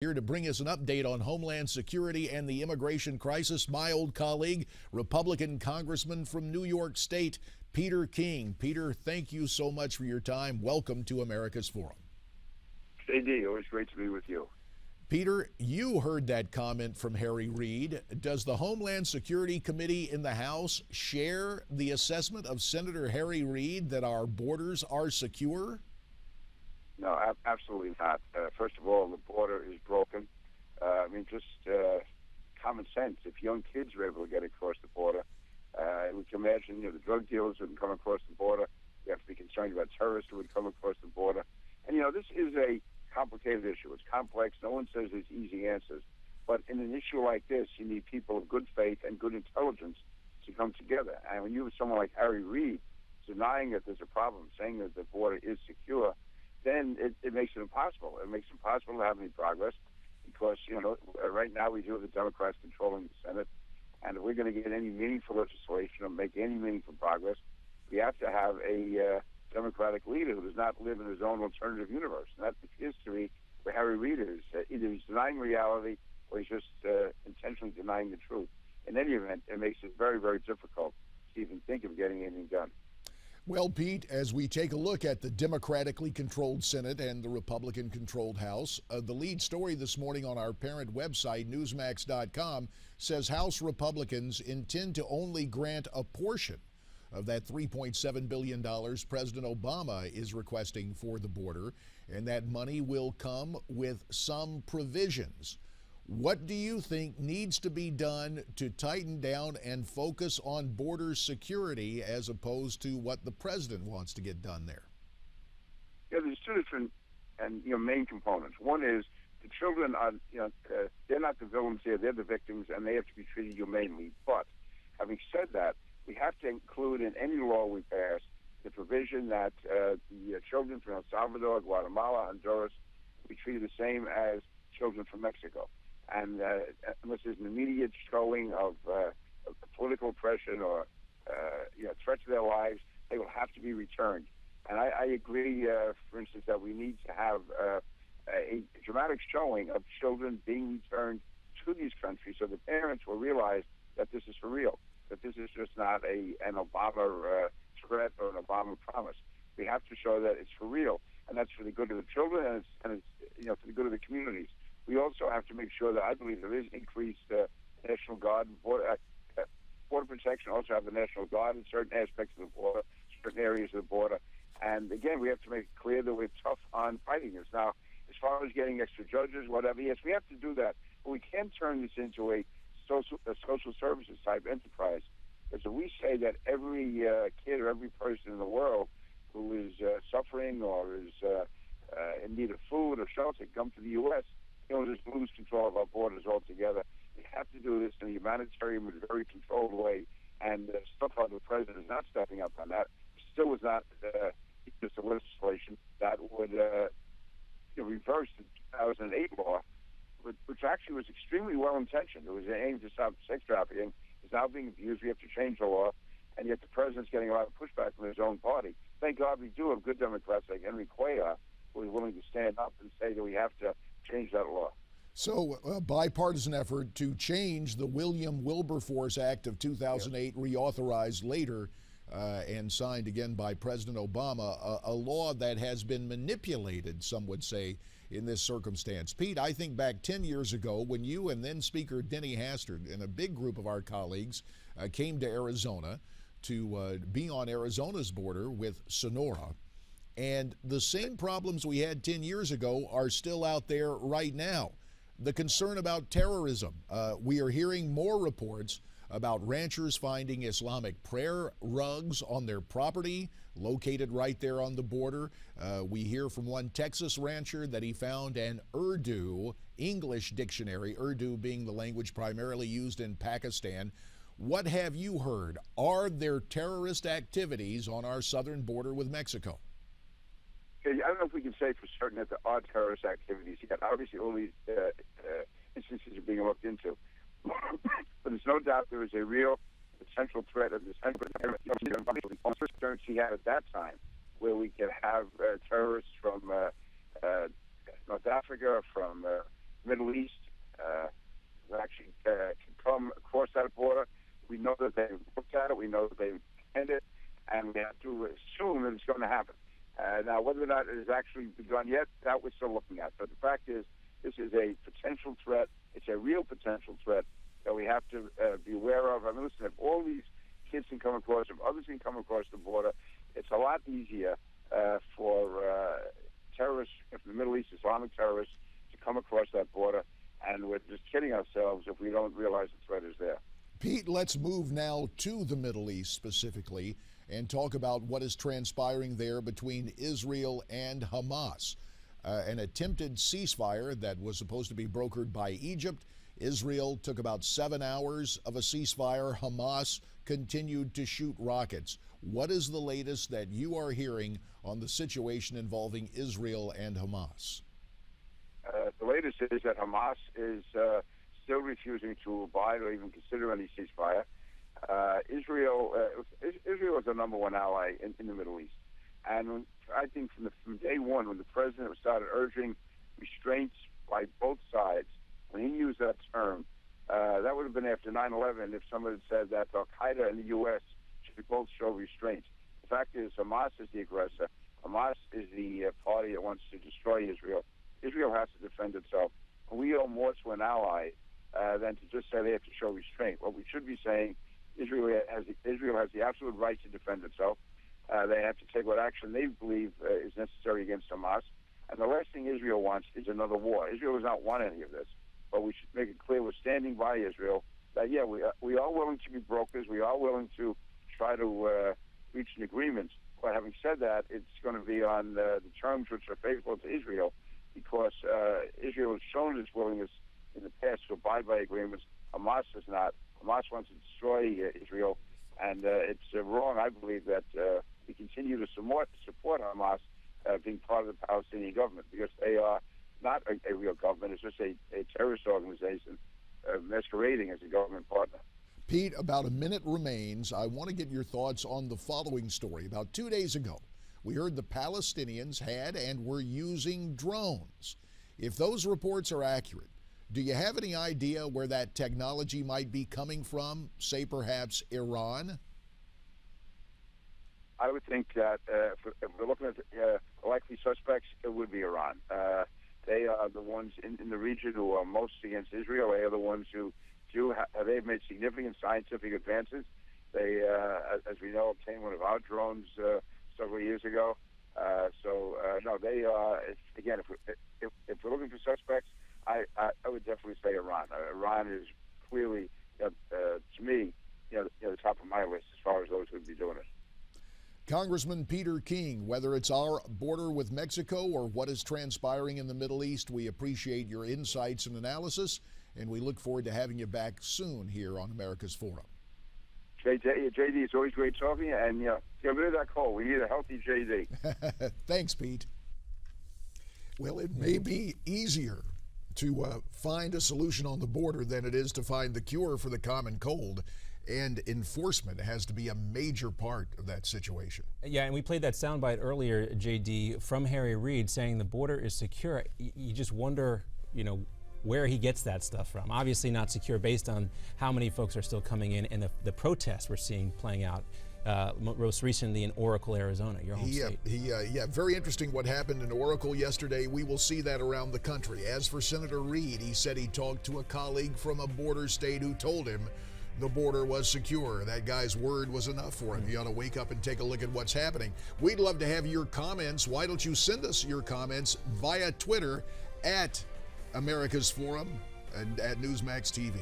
Here to bring us an update on Homeland Security and the immigration crisis, my old colleague, Republican Congressman from New York State, Peter King. Peter, thank you so much for your time. Welcome to America's Forum. JD, always great to be with you. Peter, you heard that comment from Harry Reid. Does the Homeland Security Committee in the House share the assessment of Senator Harry Reid that our borders are secure? No, absolutely not. First of all, the border is broken. Just common sense. If young kids were able to get across the border, we can imagine, the drug dealers wouldn't come across the border. We have to be concerned about terrorists who would come across the border. And, this is a complicated issue. It's complex. No one says there's easy answers. But in an issue like this, you need people of good faith and good intelligence to come together. And when you have someone like Harry Reid denying that there's a problem, saying that the border is secure, then it makes it impossible. It makes it impossible to have any progress because, right now we do have the Democrats controlling the Senate. And if we're going to get any meaningful legislation or make any meaningful progress, we have to have a Democratic leader who does not live in his own alternative universe. And that appears to be where Harry Reid is. Either he's denying reality or he's just intentionally denying the truth. In any event, it makes it very, very difficult to even think of getting anything done. Well, Pete, as we take a look at the Democratically controlled Senate and the Republican controlled House, the lead story this morning on our parent website, Newsmax.com, says House Republicans intend to only grant a portion of that $3.7 billion President Obama is requesting for the border, and that money will come with some provisions. What do you think needs to be done to tighten down and focus on border security as opposed to what the president wants to get done there? Yeah, there's two different main components. One is the children are, they're not the villains here, they're the victims, and they have to be treated humanely. But having said that, we have to include in any law we pass the provision that the children from El Salvador, Guatemala, Honduras will be treated the same as children from Mexico. And unless there's an immediate showing of political oppression or threat to their lives, they will have to be returned. And I agree, for instance, that we need to have a dramatic showing of children being returned to these countries so the parents will realize that this is for real, that this is just not an Obama threat or an Obama promise. We have to show that it's for real, and that's for the good of the children and it's for the good of the communities. We also have to make sure that I believe there is increased National Guard, border protection, also have the National Guard in certain aspects of the border, certain areas of the border. And again, we have to make it clear that we're tough on fighting this. Now, as far as getting extra judges, whatever, yes, we have to do that. But we can't turn this into a social services type enterprise. Because if we say that every kid or every person in the world who is suffering or is in need of food or shelter come to the U.S., just lose control of our borders altogether. We have to do this in a humanitarian, very controlled way. And so far, the president is not stepping up on that. Still was not just a legislation that would reverse the 2008 law, which actually was extremely well-intentioned. It was aimed to stop sex trafficking. It's now being abused. We have to change the law. And yet the president's getting a lot of pushback from his own party. Thank God we do have good Democrats like Henry Cuellar who is willing to stand up and say that we have to change that law. So a bipartisan effort to change the William Wilberforce Act of 2008, reauthorized later and signed again by President Obama, a law that has been manipulated, some would say, in this circumstance. Pete, I think back 10 years ago when you and then Speaker Denny Hastert and a big group of our colleagues came to Arizona to be on Arizona's border with Sonora. And the same problems we had 10 years ago are still out there right now. The concern about terrorism. We are hearing more reports about ranchers finding Islamic prayer rugs on their property, located right there on the border. We hear from one Texas rancher that he found an Urdu English dictionary, Urdu being the language primarily used in Pakistan. What have you heard? Are there terrorist activities on our southern border with Mexico? I don't know if we can say for certain that there are terrorist activities yet. Obviously, all these instances are being looked into. But there's no doubt there is a real potential threat of this concerns he had at that time, where we could have terrorists from North Africa, from that has actually begun yet. That we're still looking at. But the fact is, this is a potential threat. It's a real potential threat that we have to be aware of. I mean, listen, if all these kids can come across, if others can come across the border, it's a lot easier for terrorists from the Middle East, Islamic terrorists, to come across that border. And we're just kidding ourselves if we don't realize the threat is there. Pete, let's move now to the Middle East specifically and talk about what is transpiring there between Israel and Hamas. An attempted ceasefire that was supposed to be brokered by Egypt. Israel took about 7 hours of a ceasefire. Hamas continued to shoot rockets. What is the latest that you are hearing on the situation involving Israel and Hamas? The latest is that Hamas is still refusing to abide or even consider any ceasefire. Israel is the number one ally in the Middle East. And I think from day one, when the president started urging restraints by both sides, when he used that term, that would have been after 9/11 if someone had said that Al-Qaeda and the U.S. should both show restraint. The fact is, Hamas is the aggressor. Hamas is the party that wants to destroy Israel. Israel has to defend itself. And we owe more to an ally than to just say they have to show restraint. What we should be saying, Israel has the absolute right to defend itself. They have to take what action they believe is necessary against Hamas. And the last thing Israel wants is another war. Israel does not want any of this. But we should make it clear we're standing by Israel that, yeah, we are willing to be brokers. We are willing to try to reach an agreement. But having said that, it's going to be on the terms which are favorable to Israel, because Israel has shown its willingness in the past to abide by agreements. Hamas does not. Hamas wants to destroy Israel. And it's wrong, I believe, that we continue to support Hamas being part of the Palestinian government, because they are not a real government. It's just a terrorist organization masquerading as a government partner. Pete, about a minute remains. I want to get your thoughts on the following story. About 2 days ago, we heard the Palestinians had and were using drones. If those reports are accurate, do you have any idea where that technology might be coming from, say perhaps Iran? I would think that if we're looking at likely suspects, it would be Iran. They are the ones in the region who are most against Israel. They are the ones who they've made significant scientific advances. They, as we know, obtained one of our drones several years ago. No, they are. Again, if we're looking for suspects, I would definitely say Iran. Iran is clearly, to me, the top of my list as far as those who would be doing it. Congressman Peter King, whether it's our border with Mexico or what is transpiring in the Middle East, we appreciate your insights and analysis, and we look forward to having you back soon here on America's Forum. JD, it's always great talking, and get rid of that cold. We need a healthy JD. Thanks, Pete. Well, it may be easier to find a solution on the border than it is to find the cure for the common cold. And enforcement has to be a major part of that situation. Yeah, and we played that soundbite earlier, JD, from Harry Reid saying the border is secure. You just wonder, where he gets that stuff from. Obviously not secure based on how many folks are still coming in and the protests we're seeing playing out. Most recently in Oracle, Arizona, your home state. Very interesting what happened in Oracle yesterday. We will see that around the country. As for Senator Reid, he said he talked to a colleague from a border state who told him the border was secure. That guy's word was enough for him. You ought to wake up and take a look at what's happening. We'd love to have your comments. Why don't you send us your comments via Twitter at America's Forum and at Newsmax TV.